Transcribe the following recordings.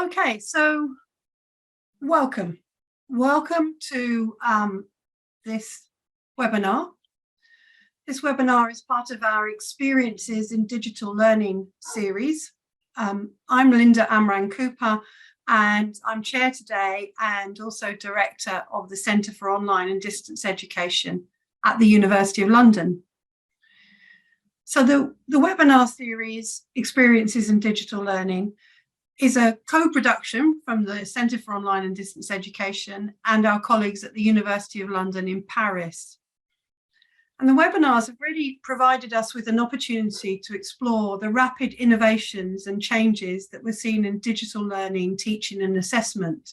Okay, so welcome. Welcome to this webinar. This webinar is part of our Experiences in Digital Learning series. I'm Linda Amran Cooper, and I'm chair today and also director of the Centre for Online and Distance Education at the University of London. So the webinar series, Experiences in Digital Learning, is a co-production from the Centre for Online and Distance Education and our colleagues at the University of London in Paris. And the webinars have really provided us with an opportunity to explore the rapid innovations and changes that we're seeing in digital learning, teaching and assessment.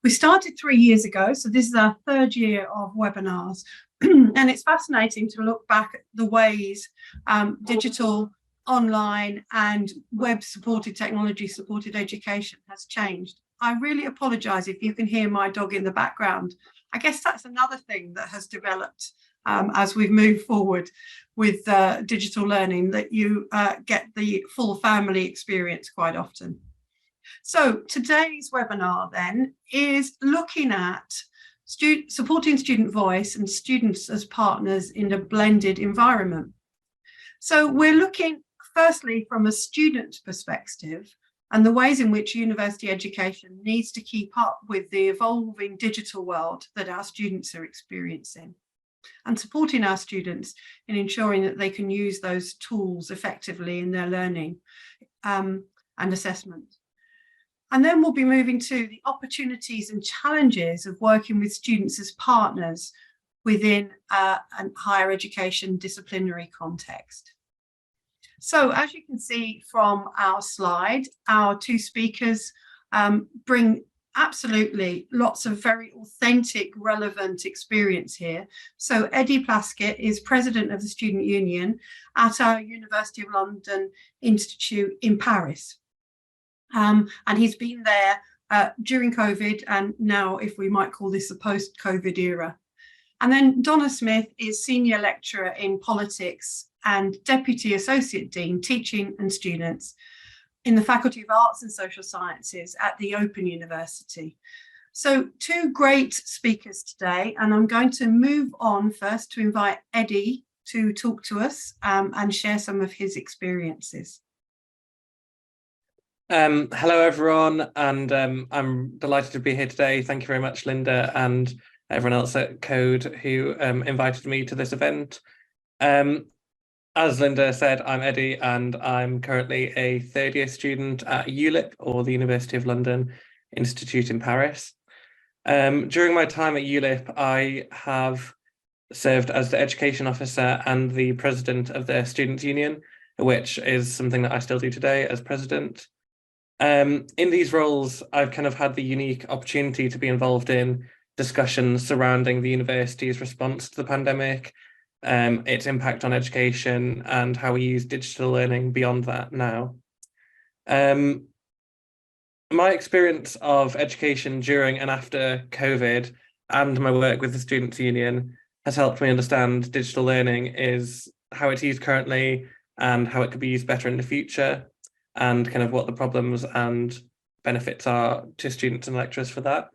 We started 3 years ago, so this is our third year of webinars. And it's fascinating to look back at the ways digital, online and web supported technology supported education has changed. I really apologize if you can hear my dog in the background. I guess that's another thing that has developed as we've moved forward with digital learning, that you get the full family experience quite often. So today's webinar then is looking at supporting student voice and students as partners in a blended environment. So we're looking firstly from a student perspective and the ways in which university education needs to keep up with the evolving digital world that our students are experiencing, and supporting our students in ensuring that they can use those tools effectively in their learning and assessment. And then we'll be moving to the opportunities and challenges of working with students as partners within a higher education disciplinary context. So as you can see from our slide, our two speakers bring absolutely lots of very authentic, relevant experience here. So Eddie Plaskitt is president of the Student Union at our University of London Institute in Paris. And he's been there during COVID and now, if we might call this a post-COVID era. And then Donna Smith is senior lecturer in politics and deputy associate dean teaching and students in the Faculty of Arts and Social Sciences at the Open University. So two great speakers today, and I'm going to move on first to invite Eddie to talk to us and share some of his experiences. Hello everyone, and I'm delighted to be here today. Thank you very much, Linda, and everyone else at Code who invited me to this event. As Linda said, I'm Eddie and I'm currently a third year student at ULIP, or the University of London Institute in Paris. During my time at ULIP, I have served as the education officer and the president of the Students' Union, which is something that I still do today as president. In these roles, I've kind of had the unique opportunity to be involved in discussions surrounding the university's response to the pandemic, its impact on education, and how we use digital learning beyond that now. My experience of education during and after COVID and my work with the Students' Union has helped me understand digital learning is how it's used currently and how it could be used better in the future, and kind of what the problems and benefits are to students and lecturers for that.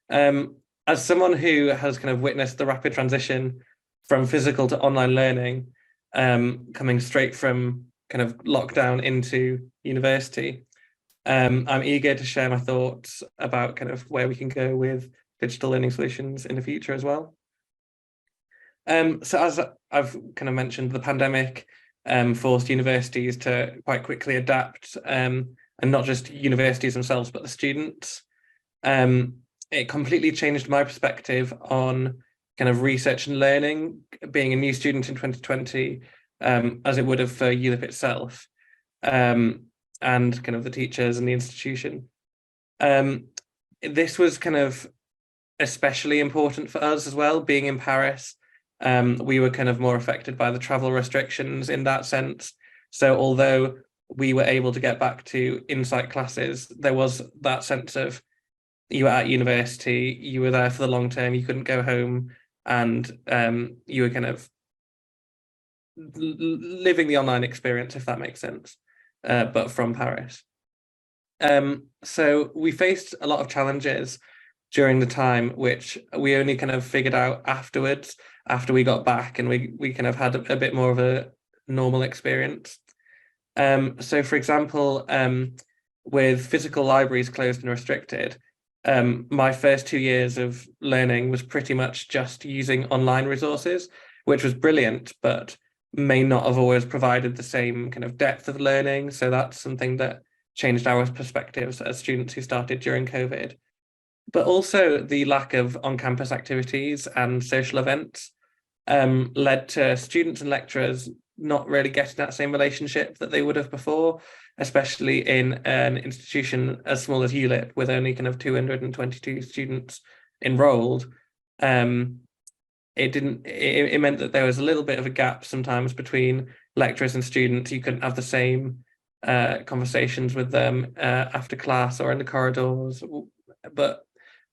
As someone who has kind of witnessed the rapid transition from physical to online learning, coming straight from kind of lockdown into university, I'm eager to share my thoughts about kind of where we can go with digital learning solutions in the future as well. So as I've kind of mentioned, the pandemic forced universities to quite quickly adapt, and not just universities themselves, but the students. It completely changed my perspective on kind of research and learning, being a new student in 2020, as it would have for ULIP itself, and kind of the teachers and the institution. This was kind of especially important for us as well, being in Paris. We were kind of more affected by the travel restrictions in that sense. So although we were able to get back to in-site classes, there was that sense of you were at university, you were there for the long term, you couldn't go home, and you were kind of living the online experience, if that makes sense, but from Paris. So we faced a lot of challenges during the time, which we only kind of figured out afterwards, after we got back and we kind of had a bit more of a normal experience. So for example, with physical libraries closed and restricted, my first 2 years of learning was pretty much just using online resources, which was brilliant, but may not have always provided the same kind of depth of learning. So that's something that changed our perspectives as students who started during COVID. But also the lack of on-campus activities and social events led to students and lecturers not really getting that same relationship that they would have before, especially in an institution as small as ULIP with only kind of 222 students enrolled. It meant that there was a little bit of a gap sometimes between lecturers and students. You couldn't have the same conversations with them after class or in the corridors. But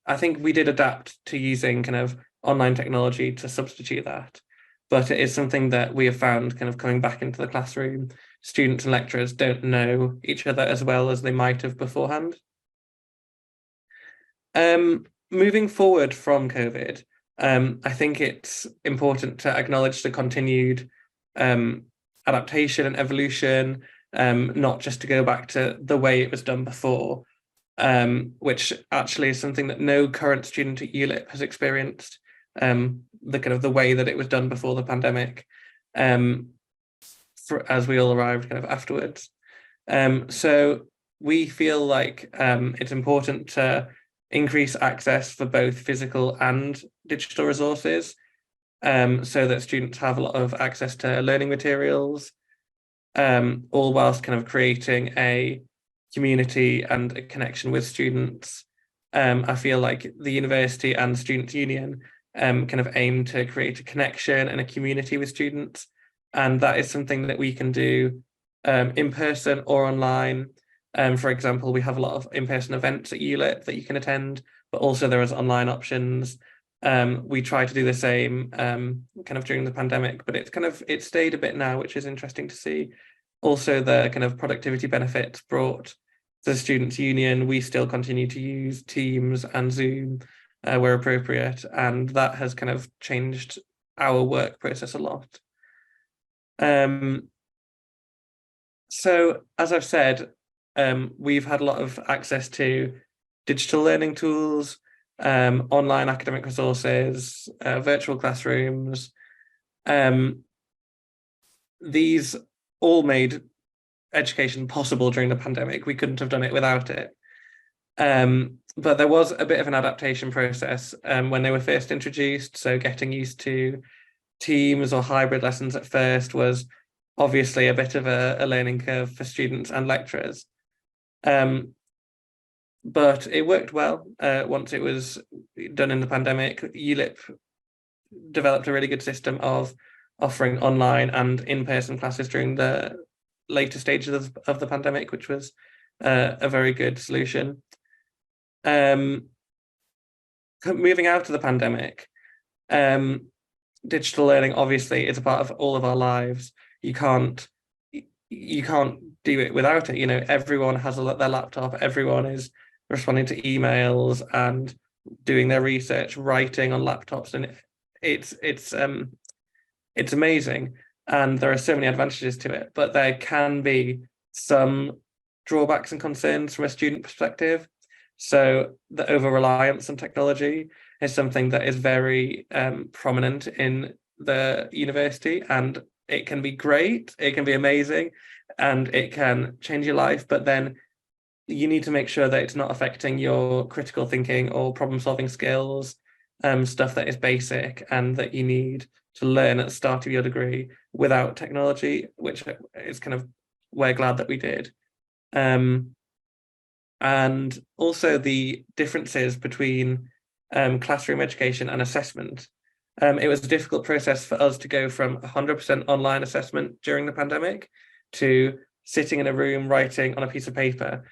I think we did adapt to using kind of online technology to substitute that. But it is something that we have found kind of coming back into the classroom. Students and lecturers don't know each other as well as they might have beforehand. Moving forward from COVID, I think it's important to acknowledge the continued adaptation and evolution, not just to go back to the way it was done before, which actually is something that no current student at ULIP has experienced, the kind of the way that it was done before the pandemic, as we all arrived kind of afterwards. So we feel like it's important to increase access for both physical and digital resources, so that students have a lot of access to learning materials, all whilst kind of creating a community and a connection with students. I feel like the university and Students' Union kind of aim to create a connection and a community with students. And that is something that we can do in person or online. For example, we have a lot of in-person events at ULIP that you can attend, but also there is online options. We try to do the same kind of during the pandemic, but it's stayed a bit now, which is interesting to see. Also, the kind of productivity benefits brought to the Students' Union, we still continue to use Teams and Zoom where appropriate, and that has kind of changed our work process a lot. So as I've said, we've had a lot of access to digital learning tools, online academic resources, virtual classrooms. These all made education possible during the pandemic. We couldn't have done it without it. But there was a bit of an adaptation process when they were first introduced. So getting used to Teams or hybrid lessons at first was obviously a bit of a learning curve for students and lecturers. But it worked well once it was done in the pandemic. ULIP developed a really good system of offering online and in-person classes during the later stages of the pandemic, which was a very good solution. Moving out of the pandemic, digital learning obviously is a part of all of our lives. You can't do it without it. You know, everyone has their laptop, everyone is responding to emails and doing their research, writing on laptops, and it's amazing. And there are so many advantages to it, but there can be some drawbacks and concerns from a student perspective. So the over-reliance on technology is something that is very prominent in the university, and it can be great, it can be amazing, and it can change your life, but then you need to make sure that it's not affecting your critical thinking or problem-solving skills, stuff that is basic and that you need to learn at the start of your degree without technology, which is kind of, we're glad that we did. And also the differences between classroom education and assessment. It was a difficult process for us to go from 100% online assessment during the pandemic to sitting in a room writing on a piece of paper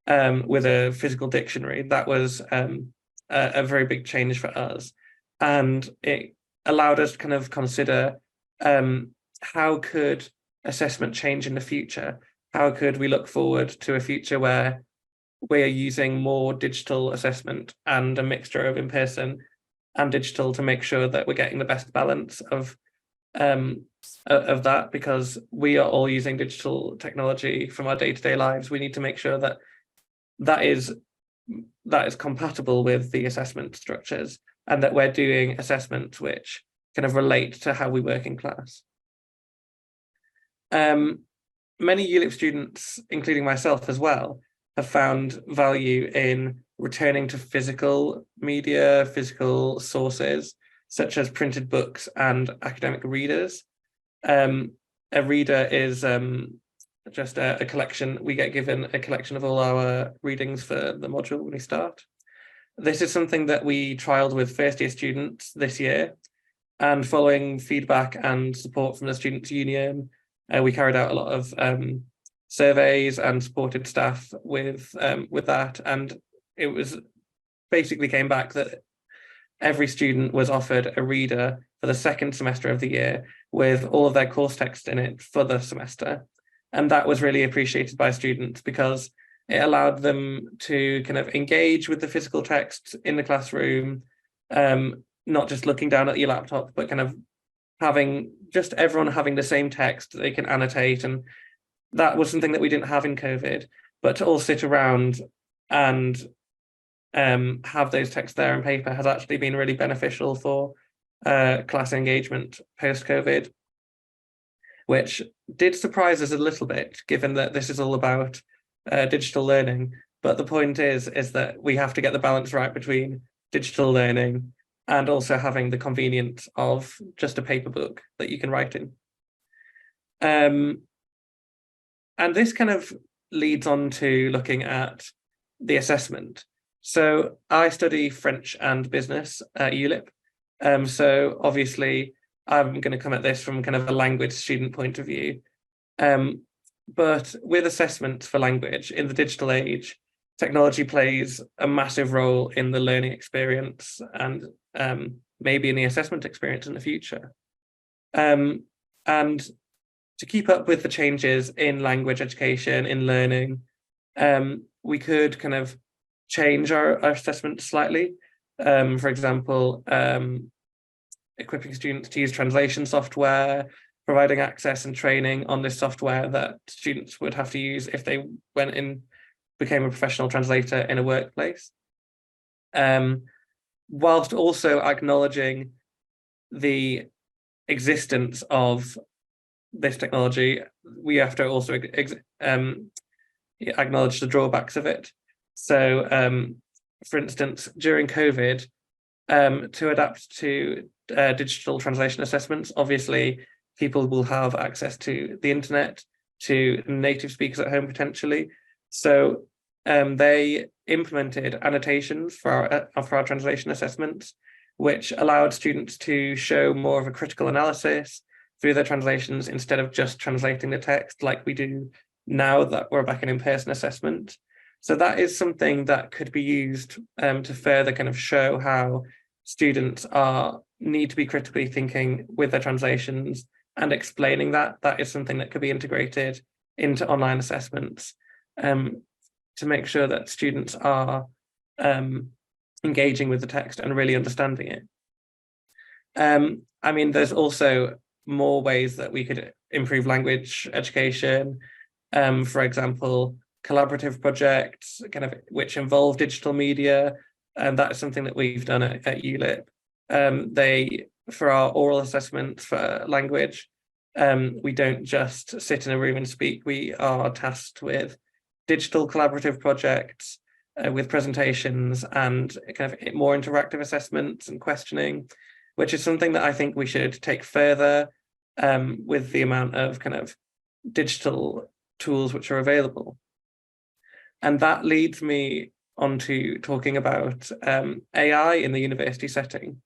with a physical dictionary. That was a very big change for us. And it allowed us to kind of consider how could assessment change in the future? How could we look forward to a future where we're using more digital assessment and a mixture of in-person and digital to make sure that we're getting the best balance of that, because we are all using digital technology from our day-to-day lives. We need to make sure that that is compatible with the assessment structures, and that we're doing assessments which kind of relate to how we work in class. Many ULIP students, including myself as well, have found value in returning to physical media, physical sources, such as printed books and academic readers. A reader is just a collection. We get given a collection of all our readings for the module when we start. This is something that we trialed with first-year students this year, and following feedback and support from the Students' Union, we carried out a lot of surveys and supported staff with that, and it was basically came back that every student was offered a reader for the second semester of the year with all of their course text in it for the semester. And that was really appreciated by students because it allowed them to kind of engage with the physical text in the classroom, not just looking down at your laptop, but kind of having just everyone having the same text that they can annotate. And that was something that we didn't have in COVID, but to all sit around and have those texts there on paper has actually been really beneficial for class engagement post-COVID, which did surprise us a little bit, given that this is all about digital learning. But the point is that we have to get the balance right between digital learning and also having the convenience of just a paper book that you can write in. And this kind of leads on to looking at the assessment. So I study French and business at ULIP. So obviously I'm going to come at this from kind of a language student point of view. But with assessments for language in the digital age, technology plays a massive role in the learning experience and maybe in the assessment experience in the future. And to keep up with the changes in language education, in learning, we could kind of change our assessment slightly. For example, equipping students to use translation software, providing access and training on this software that students would have to use if they went in, became a professional translator in a workplace. Whilst also acknowledging the existence of this technology, we have to also acknowledge the drawbacks of it. So, for instance, during COVID, to adapt to digital translation assessments, obviously people will have access to the internet, to native speakers at home potentially. So they implemented annotations for our translation assessments, which allowed students to show more of a critical analysis through their translations instead of just translating the text like we do now that we're back in in-person assessment. So that is something that could be used to further kind of show how students need to be critically thinking with their translations and explaining that. That is something that could be integrated into online assessments to make sure that students are engaging with the text and really understanding it. I mean, there's also more ways that we could improve language education. For example, collaborative projects kind of which involve digital media, and that's something that we've done at ULIP. For our oral assessments for language, we don't just sit in a room and speak. We are tasked with digital collaborative projects with presentations and kind of more interactive assessments and questioning, which is something that I think we should take further with the amount of kind of digital tools which are available. And that leads me on to talking about AI in the university setting,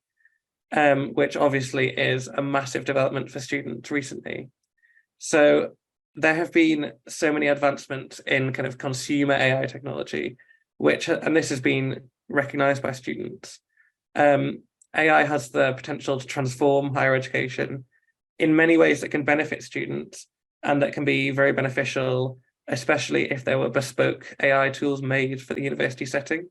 which obviously is a massive development for students recently. So there have been so many advancements in kind of consumer AI technology, and this has been recognized by students. AI has the potential to transform higher education in many ways that can benefit students and that can be very beneficial especially if there were bespoke AI tools made for the university setting.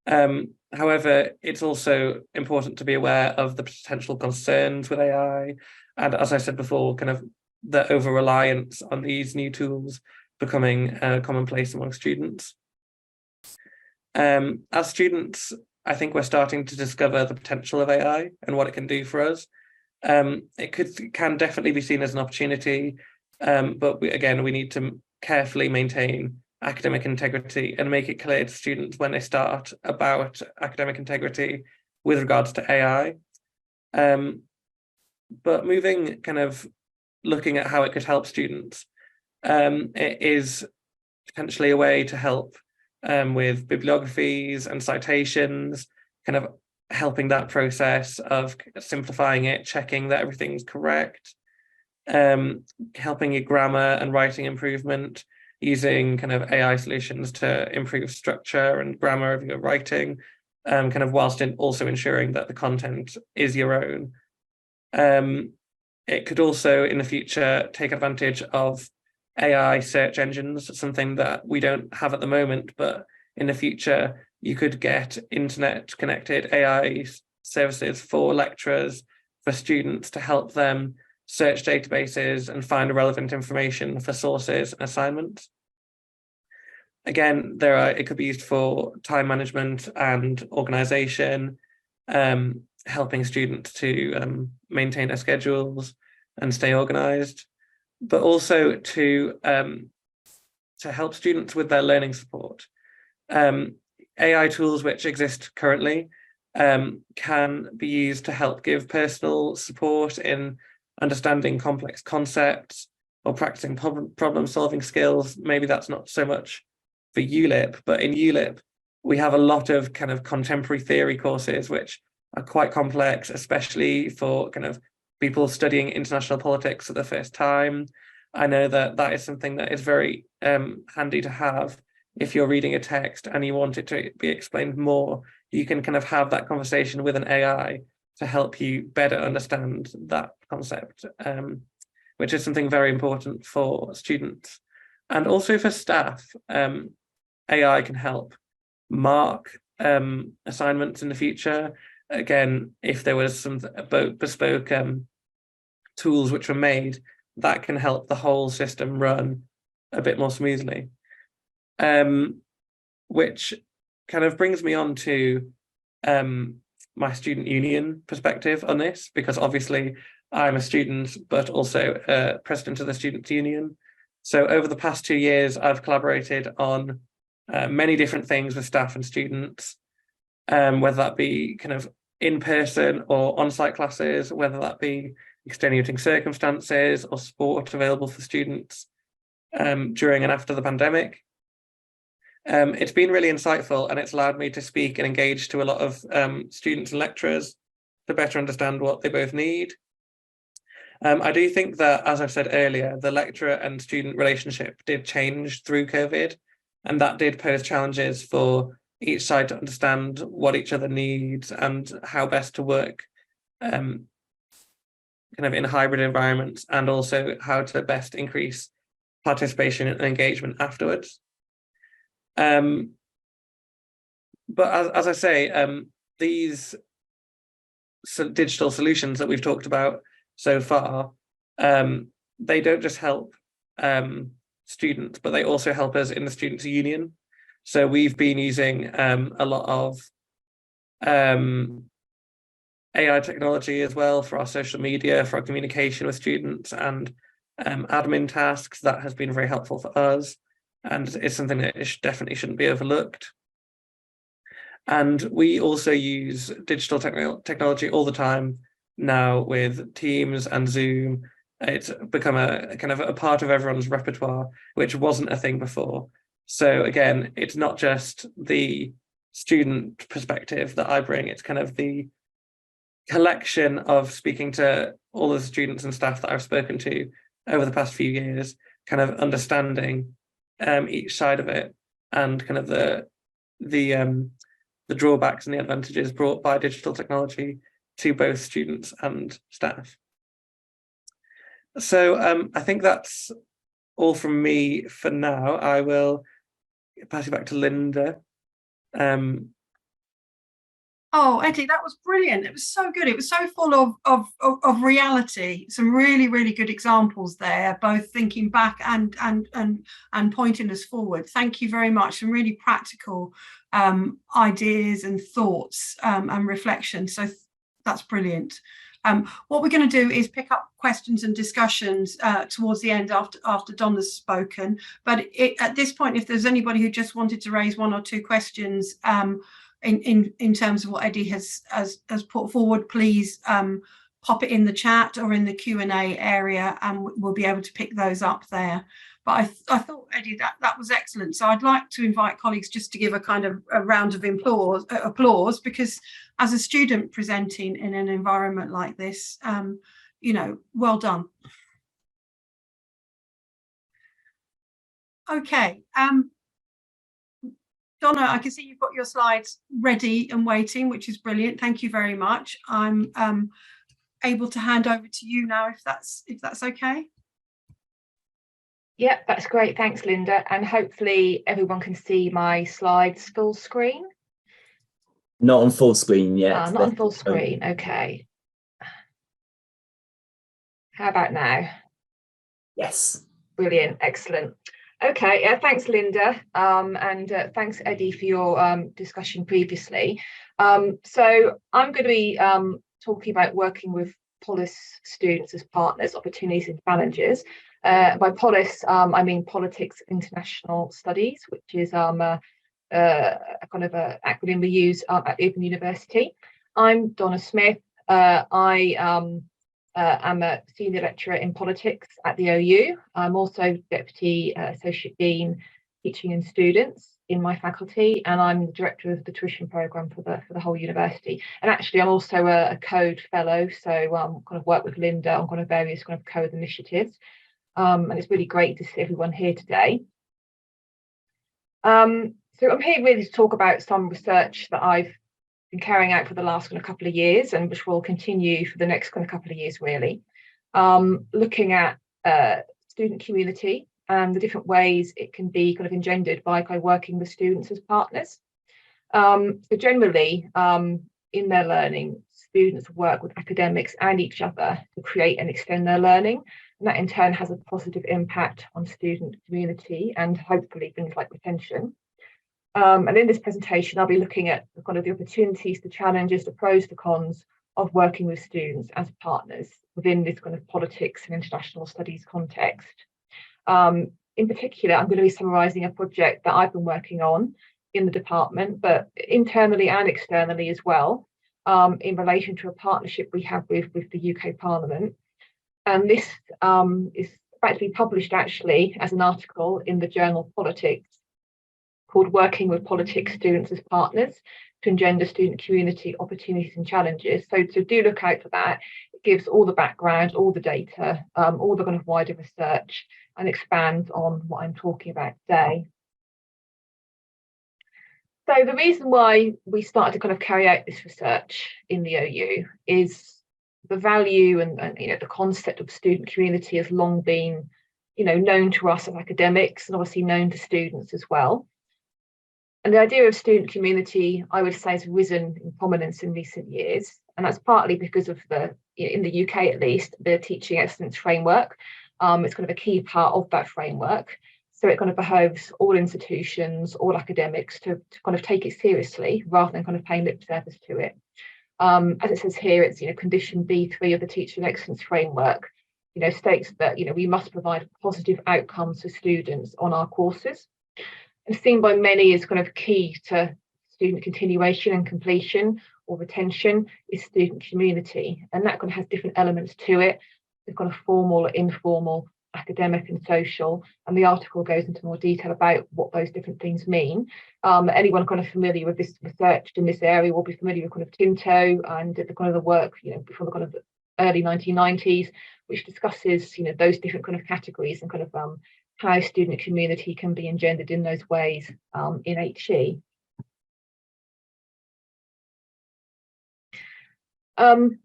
However, it's also important to be aware of the potential concerns with AI, and as I said before, kind of the over-reliance on these new tools becoming commonplace among students. As students, I think we're starting to discover the potential of AI and what it can do for us. It can definitely be seen as an opportunity, but we need to carefully maintain academic integrity and make it clear to students when they start about academic integrity with regards to AI. But looking at how it could help students, it is potentially a way to help with bibliographies and citations, kind of helping that process of simplifying it, checking that everything's correct, helping your grammar and writing improvement, using kind of AI solutions to improve structure and grammar of your writing, whilst also ensuring that the content is your own. It could also in the future take advantage of AI search engines, something that we don't have at the moment, but in the future you could get internet connected AI services for lecturers, for students, to help them search databases and find relevant information for sources and assignments. Again, it could be used for time management and organization, helping students to maintain their schedules and stay organized, but also to help students with their learning support. AI tools which exist currently can be used to help give personal support in understanding complex concepts or practicing problem-solving skills. Maybe that's not so much for ULIP, but in ULIP, we have a lot of kind of contemporary theory courses which are quite complex, especially for kind of people studying international politics for the first time. I know that is something that is very handy to have. If you're reading a text and you want it to be explained more, you can kind of have that conversation with an AI to help you better understand that concept, which is something very important for students. And also for staff, AI can help mark assignments in the future. Again, if there was some bespoke tools which were made, that can help the whole system run a bit more smoothly. Which kind of brings me on to my student union perspective on this, because obviously I'm a student, but also president of the student union. So over the past 2 years, I've collaborated on many different things with staff and students, whether that be kind of in-person or on-site classes, whether that be extenuating circumstances or support available for students during and after the pandemic. It's been really insightful, and it's allowed me to speak and engage to a lot of students and lecturers to better understand what they both need. I do think that, as I've said earlier, the lecturer and student relationship did change through COVID, and that did pose challenges for each side to understand what each other needs and how best to work kind of in hybrid environments, and also how to best increase participation and engagement afterwards. But as I say, these digital solutions that we've talked about so far, they don't just help students, but they also help us in the students' union. So we've been using a lot of AI technology as well for our social media, for our communication with students, and admin tasks. That has been very helpful for us, and it's something that definitely shouldn't be overlooked. And we also use digital technology all the time now with Teams and Zoom. It's become a kind of a part of everyone's repertoire, which wasn't a thing before. So again, it's not just the student perspective that I bring, it's kind of the collection of speaking to all the students and staff that I've spoken to over the past few years, kind of understanding each side of it, and kind of the drawbacks and the advantages brought by digital technology to both students and staff. So I think that's all from me for now. I will pass you back to Linda. Oh, Eddie, that was brilliant. It was so good. It was so full of reality. Some really, really good examples there, both thinking back and pointing us forward. Thank you very much. Some really practical ideas and thoughts and reflections. So that's brilliant. What we're going to do is pick up questions and discussions towards the end after Donna's spoken. But at this point, if there's anybody who just wanted to raise one or two questions in terms of what Eddie has put forward, please pop it in the chat or in the Q&A area, and we'll be able to pick those up there. But I thought, Eddie, that was excellent. So I'd like to invite colleagues just to give a kind of a round of applause, because as a student presenting in an environment like this, you know, well done. Okay. Donna, I can see you've got your slides ready and waiting, which is brilliant. Thank you very much. I'm able to hand over to you now, if that's okay. Yeah, that's great. Thanks, Linda. And hopefully everyone can see my slides full screen. Not on full screen yet. Not on full screen. Okay. How about now? Yes. Brilliant. Excellent. Okay. Thanks, Linda. And thanks, Eddie, for your discussion previously. So I'm going to be talking about working with POLIS students as partners, opportunities and challenges. By POLIS, I mean Politics International Studies, which is a kind of an acronym we use at the Open University. I'm Donna Smith. I am a senior lecturer in politics at the OU. I'm also Deputy Associate Dean Teaching and Students in my faculty, and I'm the director of the tuition programme for the whole university. And actually, I'm also a code fellow, so kind of work with Linda on kind of various kind of code initiatives. And it's really great to see everyone here today. So I'm here really to talk about some research that I've been carrying out for the last kind of couple of years, and which will continue for the next kind of couple of years, really. Looking at student community and the different ways it can be kind of engendered by kind of working with students as partners. So generally, in their learning, students work with academics and each other to create and extend their learning. And that in turn has a positive impact on student community and hopefully things like retention. And in this presentation, I'll be looking at kind of the opportunities, the challenges, the pros, the cons of working with students as partners within this kind of politics and international studies context. In particular, I'm going to be summarising a project that I've been working on in the department, but internally and externally as well, in relation to a partnership we have with the UK Parliament. And this is about to be published actually as an article in the journal Politics, called Working with Politics Students as Partners to Engender Student Community Opportunities and Challenges. So do look out for that. It gives all the background, all the data, all the kind of wider research, and expands on what I'm talking about today. So the reason why we started to kind of carry out this research in the OU is the value and you know, the concept of student community has long been, you know, known to us as academics and obviously known to students as well. And the idea of student community, I would say, has risen in prominence in recent years. And that's partly because of in the UK at least, the Teaching Excellence Framework. It's kind of a key part of that framework. So it kind of behoves all institutions, all academics to kind of take it seriously rather than kind of paying lip service to it. As it says here, it's, you know, condition B3 of the Teaching Excellence Framework, you know, states that, you know, we must provide positive outcomes for students on our courses. And seen by many as kind of key to student continuation and completion or retention is student community. And that kind of has different elements to it, the kind of formal, informal, academic and social. And the article goes into more detail about what those different things mean. Anyone kind of familiar with this research in this area will be familiar with kind of Tinto and the kind of the work, you know, before the kind of early 1990s, which discusses, you know, those different kind of categories and kind of how student community can be engendered in those ways in HE. The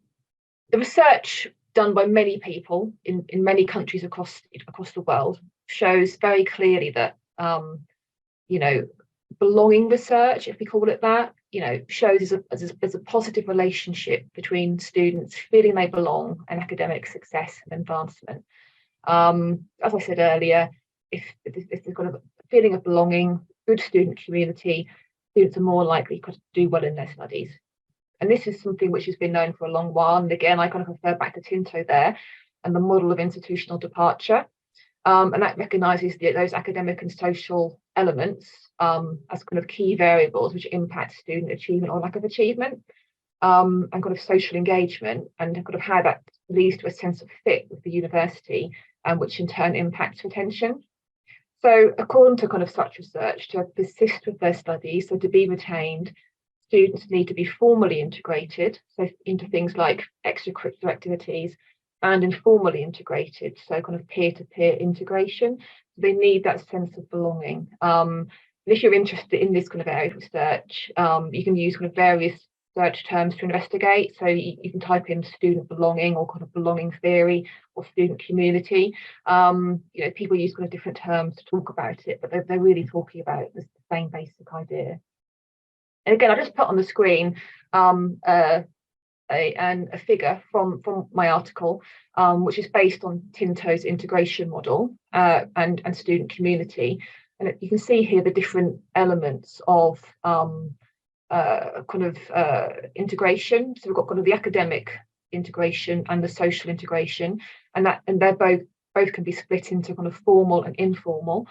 research done by many people in many countries across the world shows very clearly that, you know, belonging research, if we call it that, you know, shows as a positive relationship between students feeling they belong and academic success and advancement. As I said earlier, if they've got a feeling of belonging, good student community, students are more likely to do well in their studies. And this is something which has been known for a long while. And again, I kind of refer back to Tinto there and the model of institutional departure. And that recognises those academic and social elements as kind of key variables which impact student achievement or lack of achievement, and kind of social engagement, and kind of how that leads to a sense of fit with the university, which in turn impacts retention. So according to kind of such research, to persist with their studies, so to be retained, students need to be formally integrated, so into things like extracurricular activities, and informally integrated, so kind of peer-to-peer integration. So they need that sense of belonging. And if you're interested in this kind of area of research, you can use kind of various search terms to investigate. So you can type in student belonging or kind of belonging theory or student community. You know, people use kind of different terms to talk about it, but they're really talking about the same basic idea. And again, I just put on the screen a figure from my article, which is based on Tinto's integration model and student community. And you can see here the different elements of integration. So we've got kind of the academic integration and the social integration, and they're both can be split into kind of formal and informal.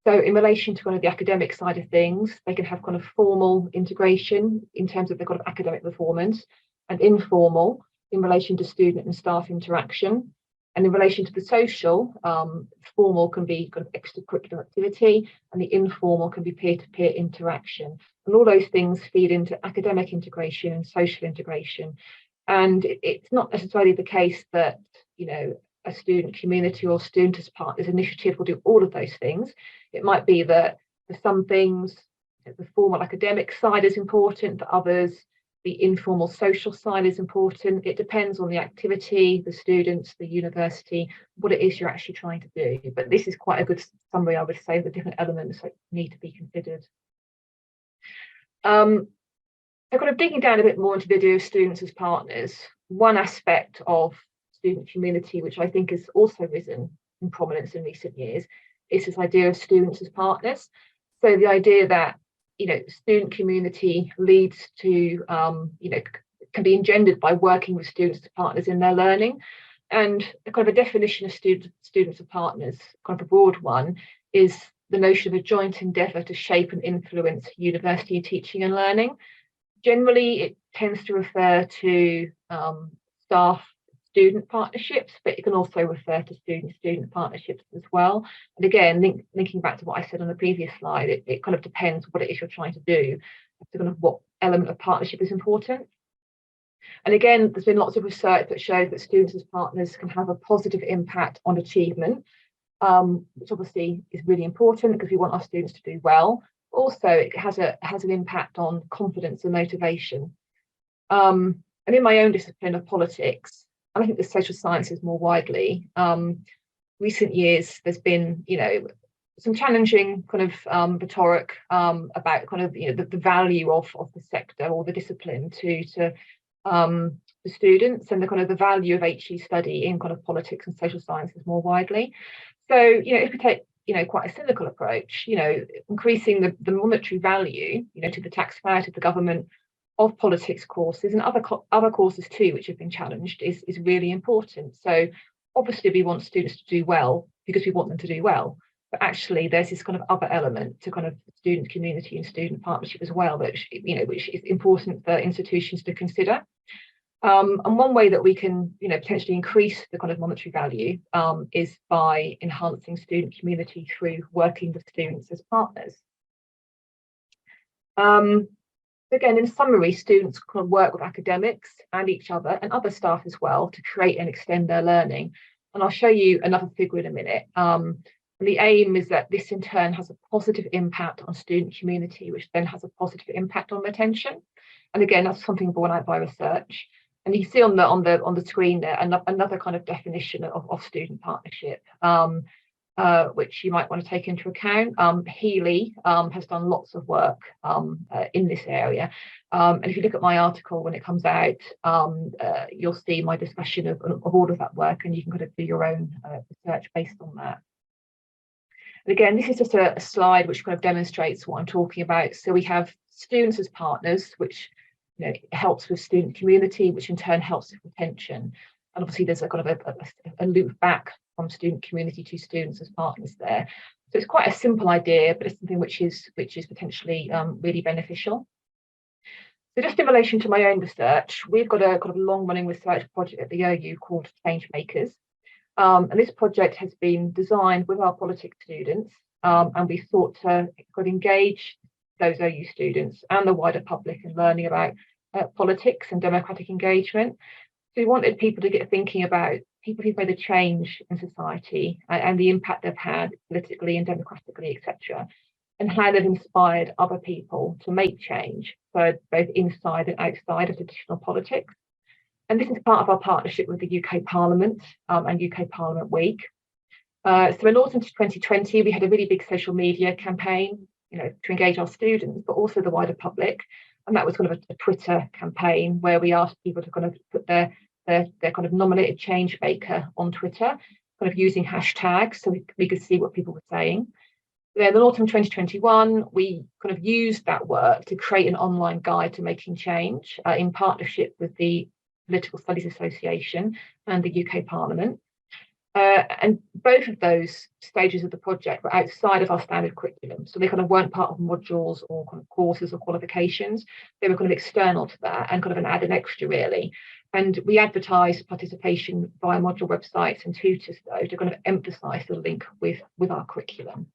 So in relation to kind of the academic side of things, they can have kind of formal integration in terms of the kind of academic performance, and informal in relation to student and staff interaction. And in relation to the social, formal can be kind of extracurricular activity, and the informal can be peer-to-peer interaction. And all those things feed into academic integration and social integration. And it's not necessarily the case that, you know, a student community or student as partners initiative will do all of those things. It might be that for some things, the formal academic side is important, for others, the informal social side is important. It depends on the activity, the students, the university, what it is you're actually trying to do. But this is quite a good summary, I would say, of the different elements that need to be considered. So kind of digging down a bit more into the idea of students as partners, one aspect of student community, which I think has also risen in prominence in recent years, is this idea of students as partners. So the idea that, you know, student community leads to, you know, can be engendered by working with students as partners in their learning. And a kind of a definition of students as partners, kind of a broad one, is the notion of a joint endeavour to shape and influence university teaching and learning. Generally, it tends to refer to staff-student partnerships, but it can also refer to student-student partnerships as well. And again, linking back to what I said on the previous slide, it kind of depends what it is you're trying to do, as to kind of what element of partnership is important. And again, there's been lots of research that shows that students as partners can have a positive impact on achievement, which obviously is really important because we want our students to do well. Also, it has an impact on confidence and motivation. And in my own discipline of politics, and I think the social sciences more widely, recent years there's been, you know, some challenging kind of rhetoric about kind of, you know, the value of the sector or the discipline to the students, and the kind of the value of HE study in kind of politics and social sciences more widely. So, you know, if we take, you know, quite a cynical approach, you know, increasing the monetary value, you know, to the taxpayer, to the government, of politics courses and other courses too, which have been challenged, is really important. So obviously we want students to do well because we want them to do well, but actually there's this kind of other element to kind of student community and student partnership as well, that, you know, which is important for institutions to consider. And one way that we can, you know, potentially increase the kind of monetary value is by enhancing student community through working with students as partners. Again, in summary, students can work with academics and each other and other staff as well to create and extend their learning. And I'll show you another figure in a minute. And the aim is that this in turn has a positive impact on student community, which then has a positive impact on retention. And again, that's something borne out by research. And you can see on the screen there another kind of definition of student partnership. which you might want to take into account. Healy has done lots of work in this area. And if you look at my article when it comes out, you'll see my discussion of all of that work, and you can kind of do your own research based on that. And again, this is just a slide which kind of demonstrates what I'm talking about. So we have students as partners, which helps with student community, which in turn helps with retention. And obviously there's a kind of a loop back from student community to students as partners there. So it's quite a simple idea, but it's something which is potentially really beneficial. So just in relation to my own research, we've got a kind of long-running research project at the OU called Change Makers. And this project has been designed with our politics students, and we thought to engage those OU students and the wider public in learning about politics and democratic engagement. So we wanted people to get thinking about people who've made a change in society and the impact they've had politically and democratically, etc., and how they've inspired other people to make change, so both inside and outside of traditional politics. And this is part of our partnership with the UK Parliament and UK Parliament Week. So in autumn 2020, we had a really big social media campaign, to engage our students, but also the wider public. And that was kind of a Twitter campaign where we asked people to kind of put their kind of nominated change maker on Twitter, kind of using hashtags so we could see what people were saying. Then in autumn 2021, we kind of used that work to create an online guide to making change in partnership with the Political Studies Association and the UK Parliament. And both of those stages of the project were outside of our standard curriculum. So they kind of weren't part of modules or kind of courses or qualifications. They were kind of external to that and kind of an added extra, really. And we advertised participation via module websites and tutors, though, to kind of emphasise the link with our curriculum.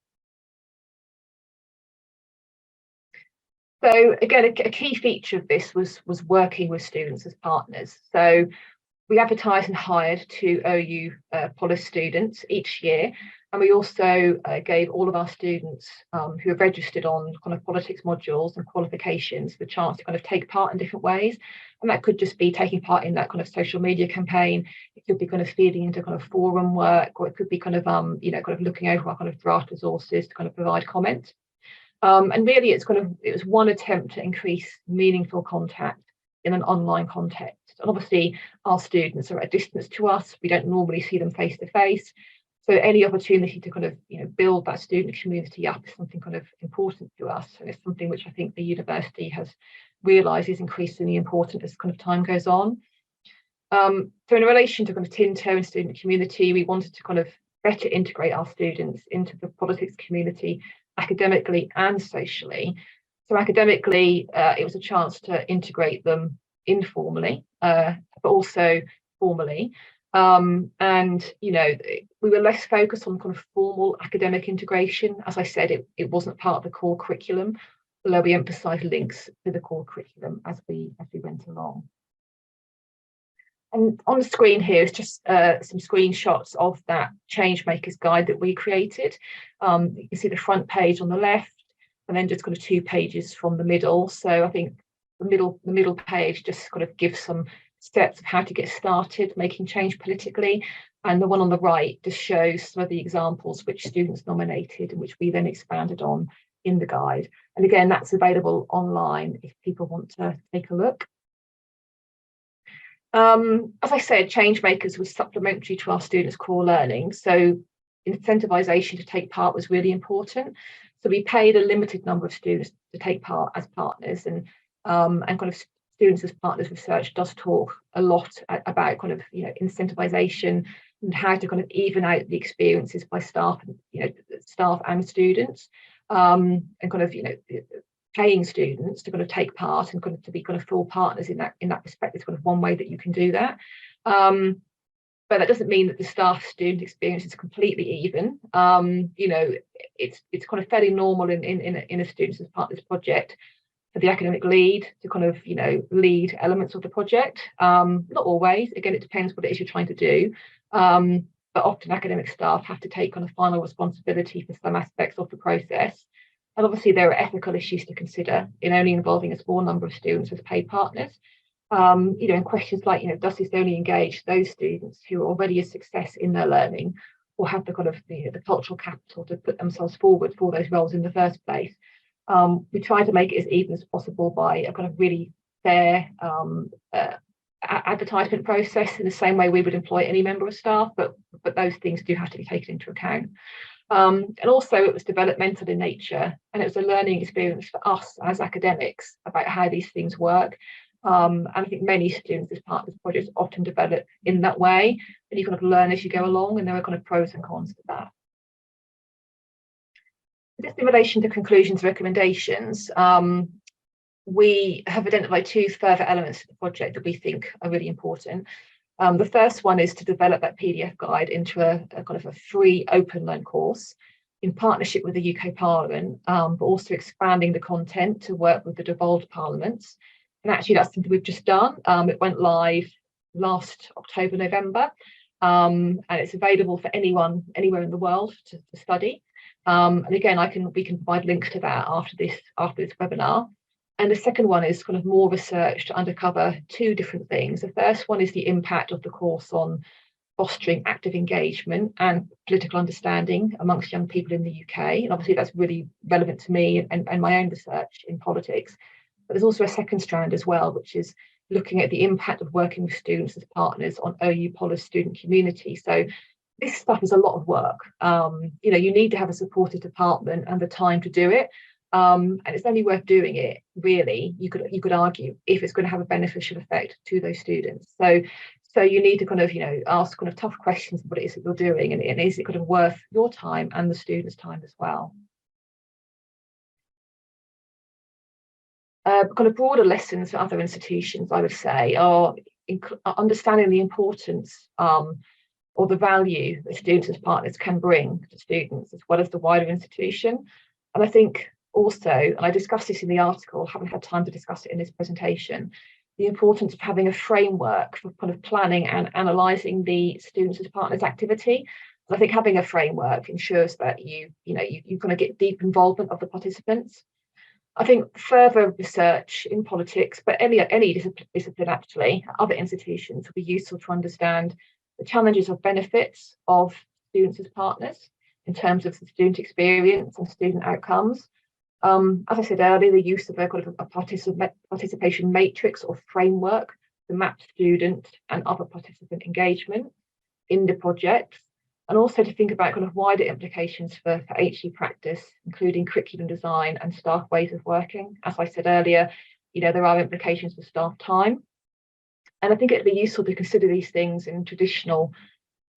So again, a key feature of this was working with students as partners. So we advertised and hired 2 OU Polis students each year, and we also gave all of our students who have registered on kind of politics modules and qualifications the chance to kind of take part in different ways. And that could just be taking part in that kind of social media campaign. It could be kind of feeding into kind of forum work, or it could be kind of kind of looking over our kind of draft resources to kind of provide comment. And really, it was one attempt to increase meaningful contact in an online context. And obviously, our students are at a distance to us. We don't normally see them face to face. So any opportunity to kind of build that student community up is something kind of important to us. And it's something which I think the university has realised is increasingly important as kind of time goes on. So in relation to kind of Tinto and student community, we wanted to kind of better integrate our students into the politics community academically and socially. So academically, it was a chance to integrate them informally, but also formally. And we were less focused on kind of formal academic integration. As I said, it wasn't part of the core curriculum, although we emphasised links to the core curriculum as we went along. And on the screen here is just some screenshots of that Change Makers guide that we created. You can see the front page on the left, and then just kind of 2 pages from the middle. So I think the middle page just kind of gives some steps of how to get started making change politically. And the one on the right just shows some of the examples which students nominated and which we then expanded on in the guide. And again, that's available online if people want to take a look. As I said, Change Makers was supplementary to our students' core learning. So incentivisation to take part was really important. So we paid a limited number of students to take part as partners, and kind of students as partners research does talk a lot about kind of incentivisation and how to kind of even out the experiences by staff and students, and kind of paying students to kind of take part and kind of to be kind of full partners in that respect is kind of one way that you can do that. But that doesn't mean that the staff student experience is completely even. It's kind of fairly normal in a students as part of this project for the academic lead to kind of lead elements of the project. Not always. Again, it depends what it is you're trying to do. But often academic staff have to take kind of final responsibility for some aspects of the process. And obviously there are ethical issues to consider in only involving a small number of students as paid partners. And questions like, does this only engage those students who are already a success in their learning, or have the kind of the cultural capital to put themselves forward for those roles in the first place. We try to make it as even as possible by a kind of really fair advertisement process, in the same way we would employ any member of staff, but those things do have to be taken into account. And also it was developmental in nature, and it was a learning experience for us as academics about how these things work. And I think many students as part of this project often develop in that way, and you kind of learn as you go along, and there are kind of pros and cons to that. Just in relation to conclusions and recommendations, we have identified 2 further elements of the project that we think are really important. The first one is to develop that PDF guide into a kind of a free open learn course in partnership with the UK Parliament, but also expanding the content to work with the devolved parliaments. And actually that's something we've just done. It went live last October, November, and it's available for anyone anywhere in the world to study. And again, we can provide links to that after this webinar. And the second one is kind of more research to uncover 2 different things. The first one is the impact of the course on fostering active engagement and political understanding amongst young people in the UK. And obviously that's really relevant to me and my own research in politics. But there's also a second strand as well, which is looking at the impact of working with students as partners on OU Pola's student community. So this stuff is a lot of work. You know, you need to have a supportive department and the time to do it. And it's only worth doing it, really, you could argue, if it's going to have a beneficial effect to those students. So you need to kind of, you know, ask kind of tough questions about what it is that you're doing, and is it kind of worth your time and the students' time as well. Kind of broader lessons for other institutions, I would say, are understanding the importance or the value that students as partners can bring to students, as well as the wider institution. And I think also, and I discussed this in the article, haven't had time to discuss it in this presentation, the importance of having a framework for kind of planning and analysing the students as partners activity. And I think having a framework ensures that you kind of get deep involvement of the participants. I think further research in politics, but any discipline actually, other institutions, will be useful to understand the challenges or benefits of students as partners in terms of the student experience and student outcomes. As I said earlier, the use of a kind of a participation matrix or framework to map student and other participant engagement in the project, and also to think about kind of wider implications for HE practice, including curriculum design and staff ways of working. As I said earlier, you know, there are implications for staff time. And I think it'd be useful to consider these things in traditional,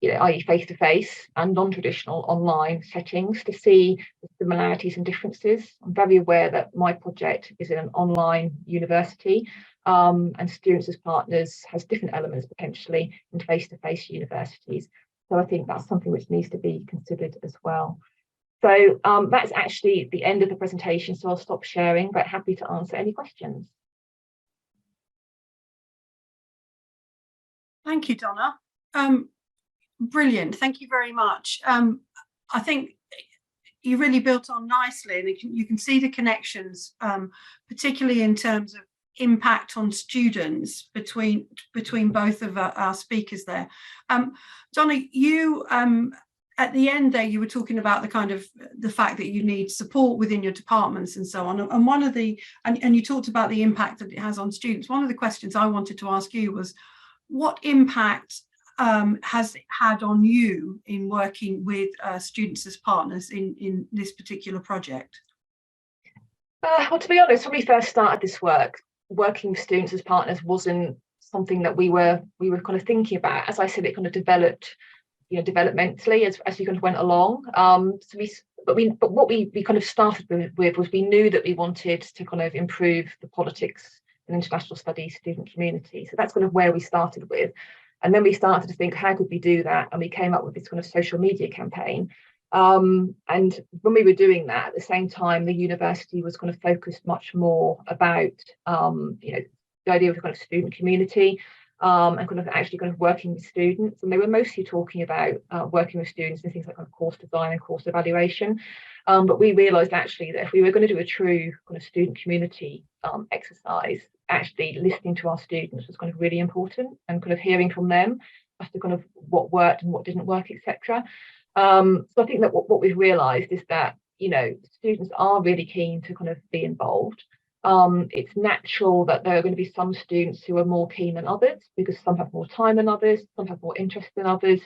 you know, i.e. face-to-face and non-traditional online settings to see the similarities and differences. I'm very aware that my project is in an online university, and students as partners has different elements potentially in face-to-face universities. So I think that's something which needs to be considered as well. So that's actually the end of the presentation, so I'll stop sharing, but happy to answer any questions. Thank you, Donna. Brilliant. Thank you very much. I think you really built on nicely, and you can see the connections, particularly in terms of impact on students between both of our speakers there. Donna, you at the end there, you were talking about the kind of the fact that you need support within your departments and so on. And one of the and you talked about the impact that it has on students. One of the questions I wanted to ask you was, what impact has it had on you in working with students as partners in this particular project? Well, to be honest, when we first started this work, working with students as partners wasn't something that we were kind of thinking about. As I said, it kind of developed, you know, developmentally as we kind of went along. But what we kind of started with was we knew that we wanted to kind of improve the politics and international studies student community. So that's kind of where we started with. And then we started to think, how could we do that? And we came up with this kind of social media campaign. And when we were doing that, at the same time, the university was kind of focused much more about, you know, the idea of kind of student community and kind of actually kind of working with students. And they were mostly talking about working with students and things like kind of course design and course evaluation. But we realised actually that if we were going to do a true kind of student community exercise, actually listening to our students was kind of really important, and kind of hearing from them as to kind of what worked and what didn't work, etc. So I think that what we've realised is that, you know, students are really keen to kind of be involved. It's natural that there are going to be some students who are more keen than others, because some have more time than others, some have more interest than others,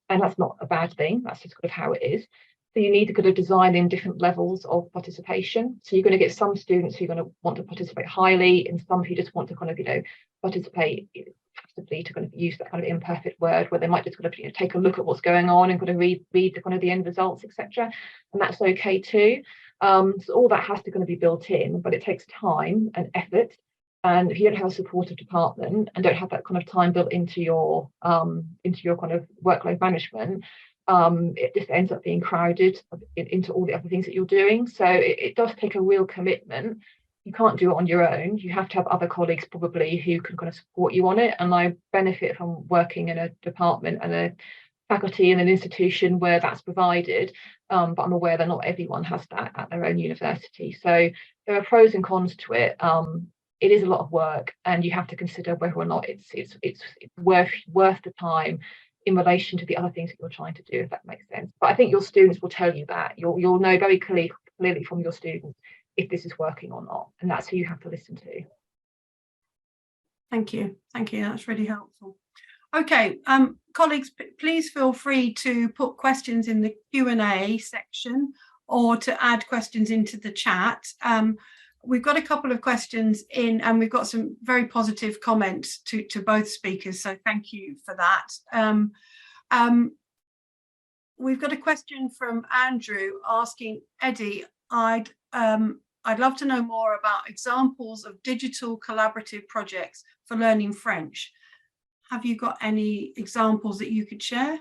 and that's not a bad thing. That's just kind of how it is. So you need to kind of design in different levels of participation. So you're going to get some students who are going to want to participate highly, and some who just want to kind of, you know, participate passively, to kind of use that kind of imperfect word, where they might just kind of, you know, take a look at what's going on and kind of read the kind of the end results, etc. And that's okay too. So all that has to kind of be built in, but it takes time and effort. And if you don't have a supportive department and don't have that kind of time built into your kind of workload management, it just ends up being crowded into all the other things that you're doing. So it does take a real commitment. You can't do it on your own. You have to have other colleagues probably who can kind of support you on it. And I benefit from working in a department and a faculty in an institution where that's provided, but I'm aware that not everyone has that at their own university. So there are pros and cons to it. It is a lot of work, and you have to consider whether or not it's worth the time in relation to the other things that you're trying to do, if that makes sense. But I think your students will tell you that. You'll know very clearly from your students if this is working or not, and that's who you have to listen to. Thank you. That's really helpful. Okay, colleagues, please feel free to put questions in the Q&A section or to add questions into the chat. We've got a couple of questions in, and we've got some very positive comments to both speakers, so thank you for that. We've got a question from Andrew asking, Eddie, I'd love to know more about examples of digital collaborative projects for learning French. Have you got any examples that you could share?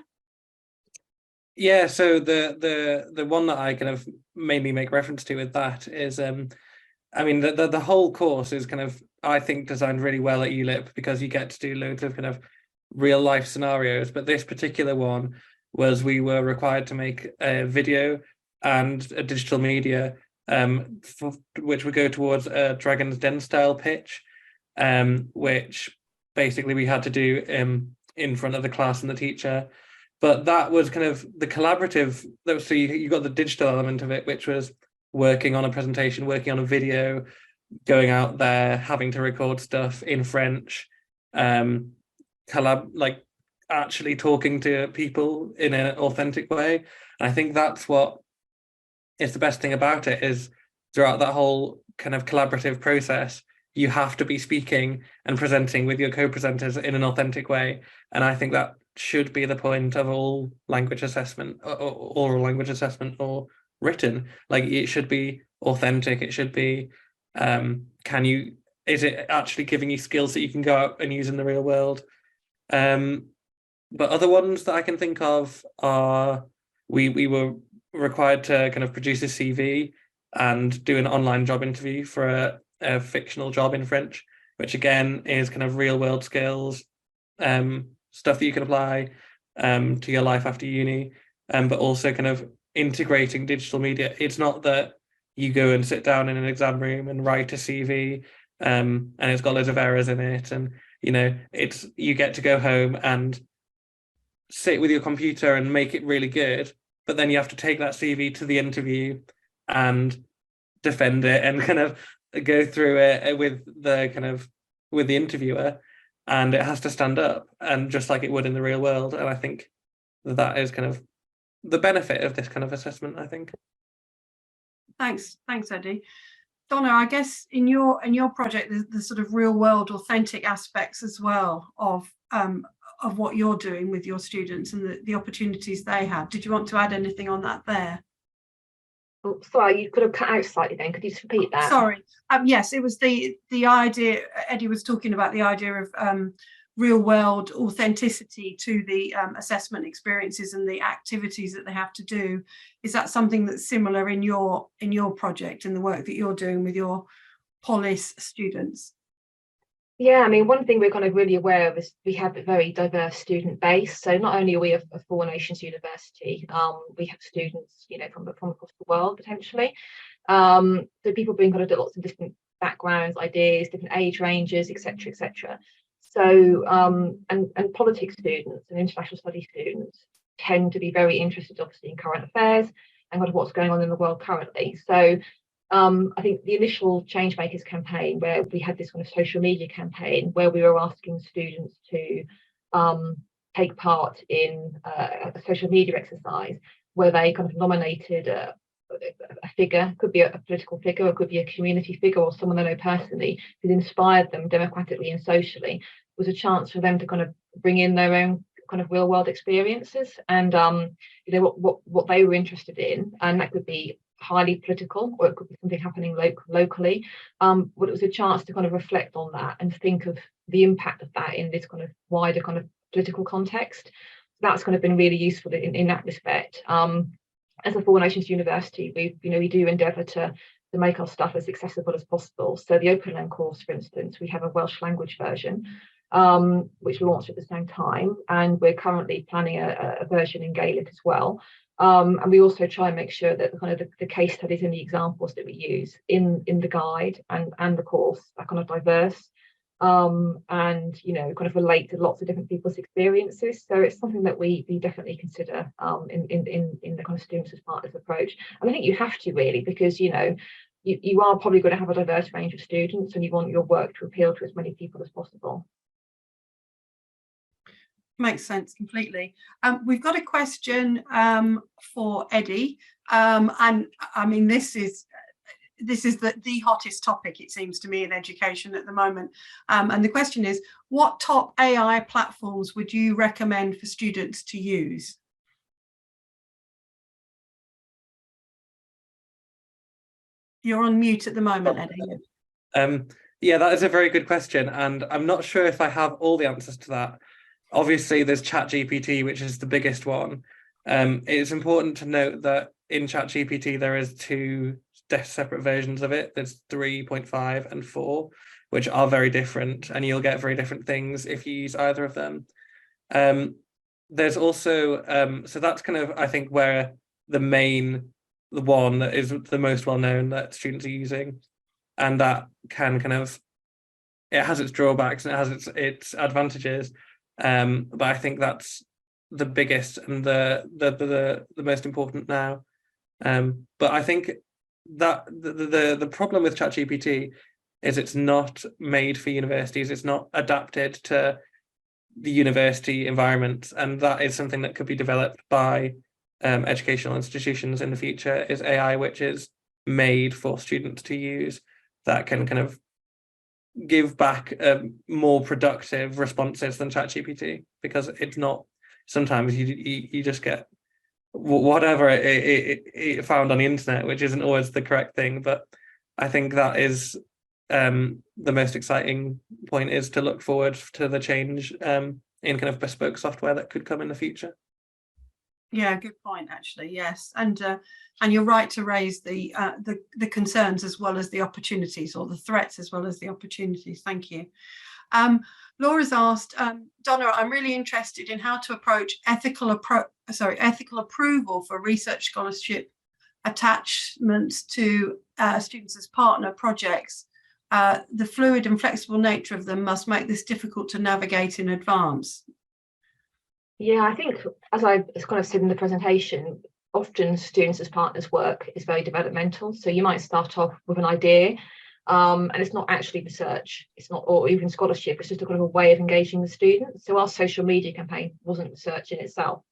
Yeah, so the one that I kind of mainly make reference to with that is, I mean, the whole course is kind of, I think, designed really well at ULIP, because you get to do loads of kind of real life scenarios. But this particular one was, we were required to make a video and a digital media, which would go towards a Dragon's Den style pitch, which basically we had to do in front of the class and the teacher. But that was kind of the collaborative. So you got the digital element of it, which was working on a presentation, working on a video, going out there, having to record stuff in French, like actually talking to people in an authentic way. And I think that's what is the best thing about it, is throughout that whole kind of collaborative process, you have to be speaking and presenting with your co-presenters in an authentic way. And I think that should be the point of all language assessment, or oral language assessment, or written. Like, it should be authentic. It should be, is it actually giving you skills that you can go out and use in the real world? But other ones that I can think of are, we were required to kind of produce a CV and do an online job interview for a fictional job in French, which again is kind of real world skills, stuff that you can apply to your life after uni, but also kind of integrating digital media. It's not that you go and sit down in an exam room and write a CV, and it's got loads of errors in it, and you know, it's, you get to go home and sit with your computer and make it really good, but then you have to take that CV to the interview and defend it and kind of go through it with the interviewer, and it has to stand up, and just like it would in the real world. And I think that is kind of the benefit of this kind of assessment, I think. Thanks, Eddie. Donna, I guess in your project, the sort of real world authentic aspects as well of what you're doing with your students and the opportunities they have. Did you want to add anything on that there? Oh, sorry, you could have cut out slightly then. Could you just repeat that? Sorry. Yes, it was the idea. Eddie was talking about the idea of real world authenticity to the assessment experiences and the activities that they have to do. Is that something that's similar in your project and the work that you're doing with your Polis students? Yeah, I mean, one thing we're kind of really aware of is we have a very diverse student base. So not only are we a four nations university, we have students, you know, from across the world potentially. So people bring kind of lots of different backgrounds, ideas, different age ranges, etc., etc. So and politics students and international studies students tend to be very interested, obviously, in current affairs and kind of what's going on in the world currently. So I think the initial Changemakers campaign, where we had this kind of social media campaign, where we were asking students to take part in a social media exercise, where they kind of nominated a figure, could be a political figure, or could be a community figure, or someone they know personally, who's inspired them democratically and socially, was a chance for them to kind of bring in their own kind of real world experiences and you know, what they were interested in, and that could be highly political, or it could be something happening locally, but it was a chance to kind of reflect on that and think of the impact of that in this kind of wider kind of political context. That's kind of been really useful in that respect. As a Four Nations University, we do endeavour to make our stuff as accessible as possible. So the Open Learn course, for instance, we have a Welsh language version, which launched at the same time, and we're currently planning a version in Gaelic as well. And we also try and make sure that the case studies and the examples that we use in the guide and the course are kind of diverse, and kind of relate to lots of different people's experiences. So it's something that we definitely consider in the kind of students as partners approach. And I think you have to, really, because you are probably going to have a diverse range of students, and you want your work to appeal to as many people as possible. Makes sense completely. We've got a question for Eddie, and I mean, this is the hottest topic, it seems to me, in education at the moment. And the question is, what top AI platforms would you recommend for students to use? You're on mute at the moment, Eddie. Yeah, that is a very good question, and I'm not sure if I have all the answers to that. Obviously, there's ChatGPT, which is the biggest one. It's important to note that in ChatGPT, there is two separate versions of it. There's 3.5 and 4, which are very different, and you'll get very different things if you use either of them. There's also, so that's kind of, I think, where the one that is the most well-known that students are using, and that can kind of, it has its drawbacks and it has its advantages. But I think that's the biggest and the most important now. But I think that the problem with ChatGPT is it's not made for universities. It's not adapted to the university environment, and that is something that could be developed by educational institutions in the future. Is AI which is made for students to use, that can kind of give back more productive responses than ChatGPT, because it's not, sometimes you just get whatever it found on the internet, which isn't always the correct thing. But I think that is the most exciting point, is to look forward to the change in kind of bespoke software that could come in the future. Yeah, good point, actually. Yes, and you're right to raise the concerns as well as the opportunities, or the threats as well as the opportunities. Thank you. Laura's asked, Donna, I'm really interested in how to approach ethical approval for research scholarship attachments to students as partner projects. The fluid and flexible nature of them must make this difficult to navigate in advance. Yeah, I think, as I kind of said in the presentation, often students as partners work is very developmental. So you might start off with an idea, and it's not actually research, it's not, or even scholarship, it's just a kind of a way of engaging the students. So our social media campaign wasn't research in itself.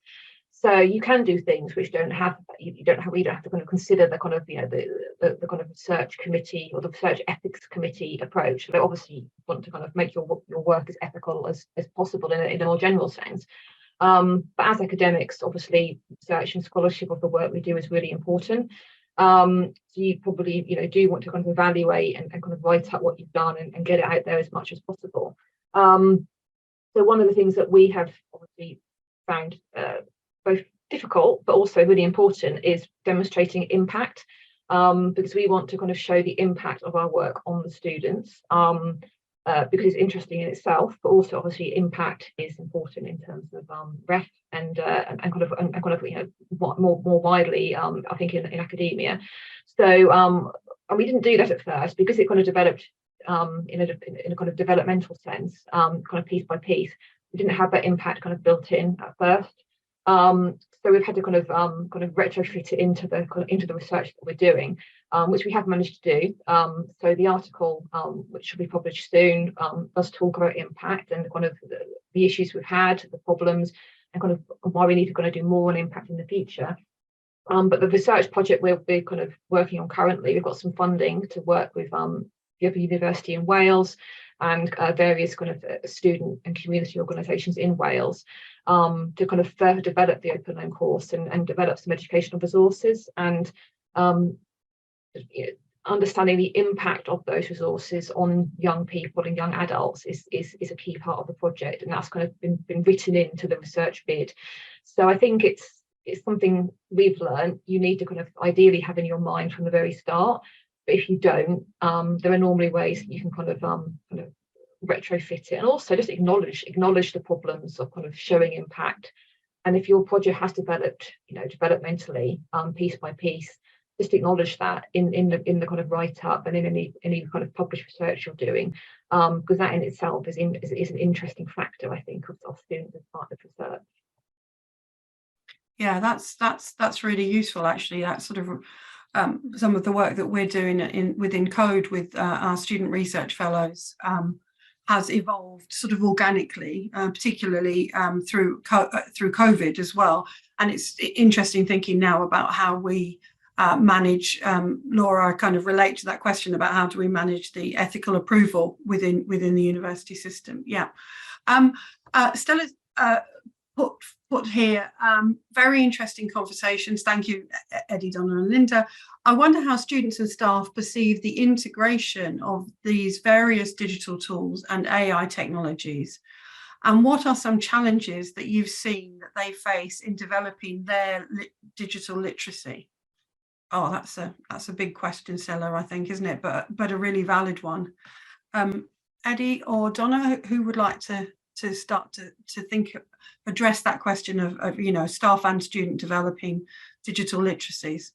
So you can do things which you don't have to kind of consider the kind of, the kind of research committee or the research ethics committee approach. They obviously want to kind of make your work as ethical as possible in a more general sense. But as academics, obviously, research and scholarship of the work we do is really important. So you probably, do want to kind of evaluate and kind of write up what you've done and get it out there as much as possible. So one of the things that we have obviously found both difficult but also really important is demonstrating impact, because we want to kind of show the impact of our work on the students. Because it's interesting in itself, but also obviously impact is important in terms of ref and kind of more widely, I think in academia. So and we didn't do that at first because it kind of developed in a kind of developmental sense, kind of piece by piece. We didn't have that impact kind of built in at first. So we've had to kind of retrofit it into the research that we're doing, which we have managed to do. So the article, which will be published soon, does talk about impact and kind of the issues we've had, the problems, and kind of why we need to kind of do more on impact in the future. But the research project we're kind of working on currently, we've got some funding to work with the other university in Wales and various kind of student and community organisations in Wales to kind of further develop the open learning course and develop some educational resources and understanding the impact of those resources on young people and young adults is a key part of the project, and that's kind of been written into the research bid. So I think it's something we've learned you need to kind of ideally have in your mind from the very start. But if you don't, there are normally ways that you can kind of retrofit it, and also just acknowledge the problems of kind of showing impact. And if your project has developed, developmentally, piece by piece, just acknowledge that in the kind of write up and in any kind of published research you're doing, because that in itself is an interesting factor, I think, of students as part of research. Yeah, that's really useful, actually. That sort of some of the work that we're doing within Code with our student research fellows has evolved sort of organically, particularly through COVID as well. And it's interesting thinking now about how we manage. Laura, kind of relate to that question about how do we manage the ethical approval within the university system. Yeah, Stella's put here very interesting conversations. Thank you, Eddie, Donna and Linda. I wonder how students and staff perceive the integration of these various digital tools and AI technologies, and what are some challenges that you've seen that they face in developing their digital literacy? Oh, that's a big question, Stella, I think, isn't it? But a really valid one. Eddie or Donna, who would like to start to address that question of staff and student developing digital literacies?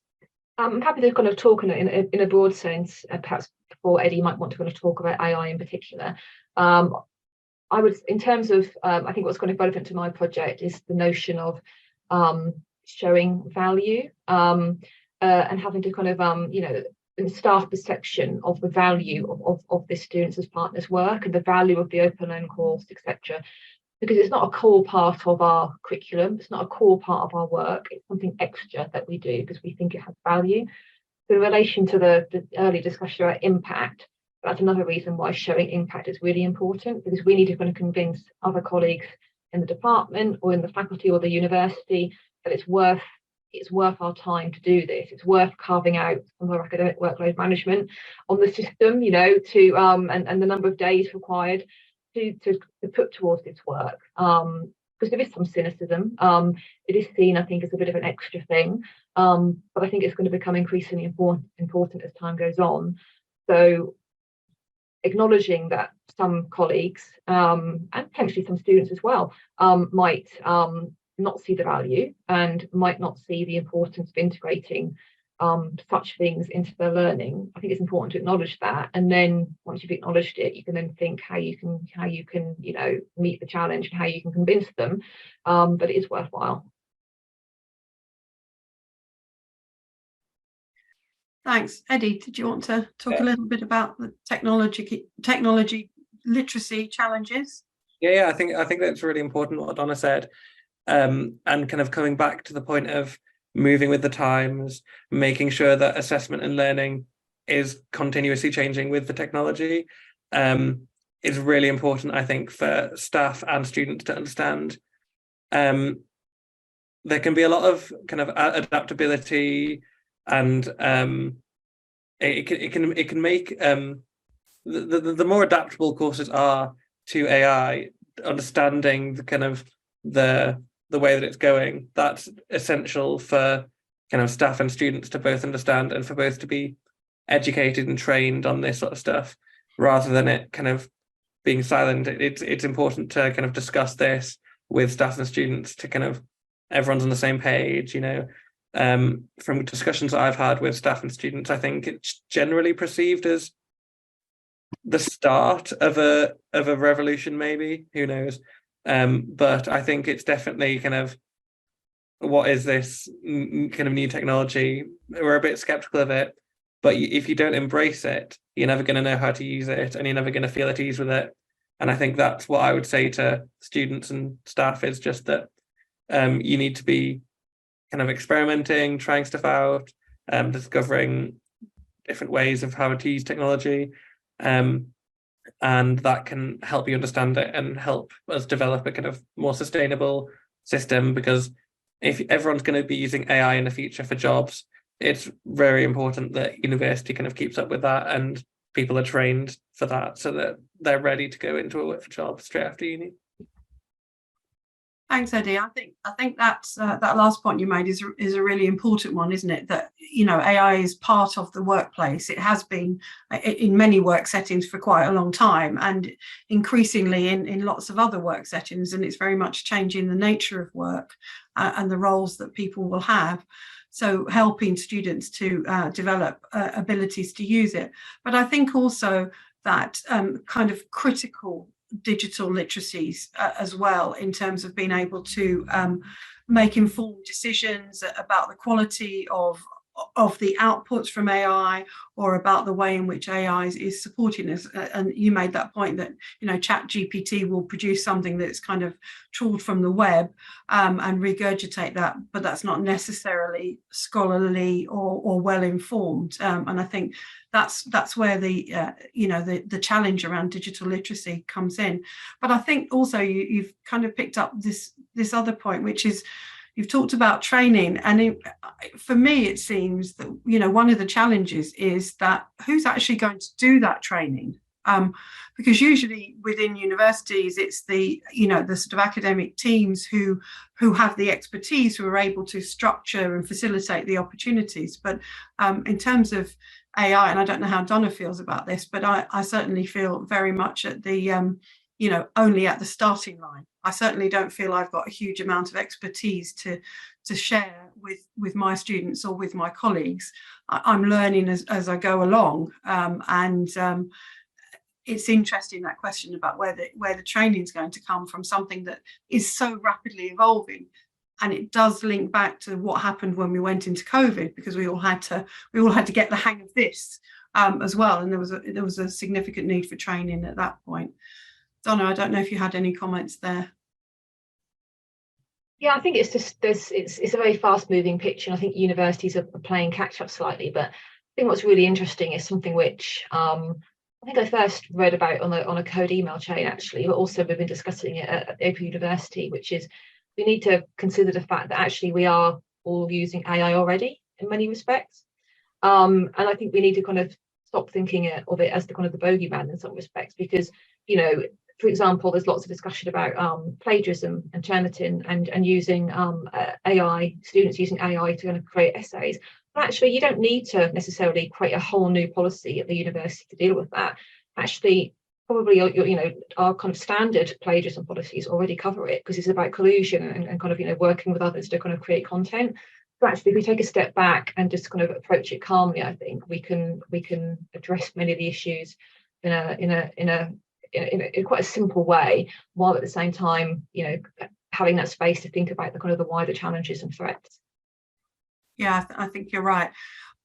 I'm happy to kind of talk in a broad sense, perhaps before Eddie might want to kind of talk about AI in particular. I would, in terms of, I think what's kind of relevant to my project is the notion of showing value and having to kind of, in staff perception of the value of the students as partners work and the value of the open learning course, etc. Because it's not a core part of our curriculum, it's not a core part of our work, it's something extra that we do because we think it has value. So in relation to the early discussion about impact, that's another reason why showing impact is really important, because we need to kind of convince other colleagues in the department or in the faculty or the university that it's worth our time to do this. It's worth carving out some of our academic workload management on the system, and the number of days required to put towards this work. Because there is some cynicism. It is seen, I think, as a bit of an extra thing, but I think it's going to become increasingly important as time goes on. So acknowledging that some colleagues and potentially some students as well might not see the value and might not see the importance of integrating such things into their learning. I think it's important to acknowledge that, and then once you've acknowledged it, you can then think how you can meet the challenge and how you can convince them that it is worthwhile. Thanks. Eddie, did you want to talk a little bit about the technology literacy challenges? Yeah, I think that's really important what Donna said, and kind of coming back to the point of moving with the times, making sure that assessment and learning is continuously changing with the technology, is really important, I think, for staff and students to understand. There can be a lot of kind of adaptability, and it can make the more adaptable courses are to AI, understanding the kind of the way that it's going, that's essential for kind of staff and students to both understand and for both to be educated and trained on this sort of stuff, rather than it kind of being silent. It's important to kind of discuss this with staff and students to kind of everyone's on the same page. From discussions that I've had with staff and students, I think it's generally perceived as the start of a revolution, maybe, who knows. But I think it's definitely kind of what is this kind of new technology? We're a bit skeptical of it, but if you don't embrace it, you're never going to know how to use it, and you're never going to feel at ease with it. And I think that's what I would say to students and staff, is just that you need to be kind of experimenting, trying stuff out, discovering different ways of how to use technology, and that can help you understand it and help us develop a kind of more sustainable system. Because if everyone's going to be using AI in the future for jobs, it's very important that university kind of keeps up with that and people are trained for that, so that they're ready to go into a job straight after uni. Thanks, Eddie. I think that's that last point you made is a really important one, isn't it? That, you know, AI is part of the workplace. It has been in many work settings for quite a long time, and increasingly in lots of other work settings. And it's very much changing the nature of work and the roles that people will have. So helping students to develop abilities to use it. But I think also that kind of critical digital literacies as well, in terms of being able to make informed decisions about the quality of the outputs from AI, or about the way in which AI is supporting us. And you made that point that, you know, ChatGPT will produce something that's kind of trawled from the web and regurgitate that, but that's not necessarily scholarly or well informed. And I think that's where the you know, the challenge around digital literacy comes in. But I think also you've kind of picked up this other point, which is, you've talked about training, and for me it seems that, you know, one of the challenges is that who's actually going to do that training? Because usually within universities, it's the, you know, the sort of academic teams who have the expertise, who are able to structure and facilitate the opportunities. But in terms of AI, and I don't know how Donna feels about this, but I certainly feel very much at the you know, only at the starting line. I certainly don't feel I've got a huge amount of expertise to share with my students or with my colleagues. I'm learning as I go along, and it's interesting, that question about where the training is going to come from, something that is so rapidly evolving. And it does link back to what happened when we went into COVID, because we all had to get the hang of this as well, and there was a significant need for training at that point. Donna, I don't know if you had any comments there. Yeah, I think it's just it's a very fast moving picture, and I think universities are playing catch up slightly. But I think what's really interesting is something which I think I first read about on a code email chain, actually, but also we've been discussing it at Open University, which is we need to consider the fact that actually we are all using AI already in many respects, and I think we need to kind of stop thinking of it as the kind of the bogeyman in some respects, because, you know, for example, there's lots of discussion about plagiarism and Turnitin and using AI, students using AI to kind of create essays. But actually, you don't need to necessarily create a whole new policy at the university to deal with that. Actually, probably you know, our kind of standard plagiarism policies already cover it, because it's about collusion and kind of, you know, working with others to kind of create content. So actually, if we take a step back and just kind of approach it calmly, I think we can address many of the issues in quite a simple way, while at the same time, you know, having that space to think about the kind of the wider challenges and threats. Yeah, I think you're right.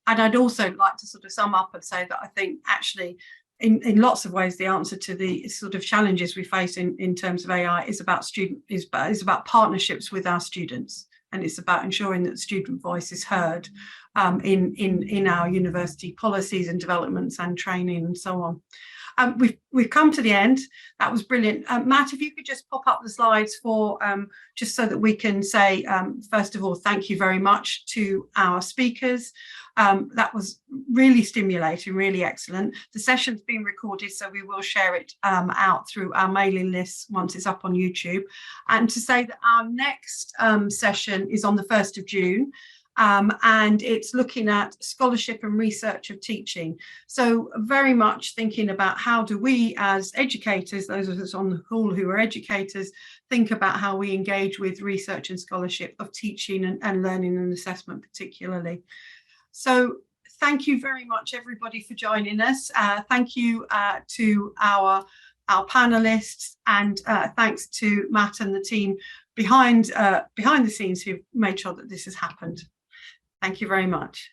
And I'd also like to sort of sum up and say that I think actually in lots of ways the answer to the sort of challenges we face in terms of AI is about partnerships with our students, and it's about ensuring that student voice is heard in our university policies and developments and training and so on. We've come to the end. That was brilliant. Matt, if you could just pop up the slides for just so that we can say, first of all, thank you very much to our speakers. That was really stimulating, really excellent. The session's been recorded, so we will share it out through our mailing list once it's up on YouTube. And to say that our next session is on the 1st of June. And it's looking at scholarship and research of teaching. So very much thinking about how do we as educators, those of us on the call who are educators, think about how we engage with research and scholarship of teaching and learning and assessment particularly. So thank you very much, everybody, for joining us. Thank you to our panelists, and thanks to Matt and the team behind the scenes who've made sure that this has happened. Thank you very much.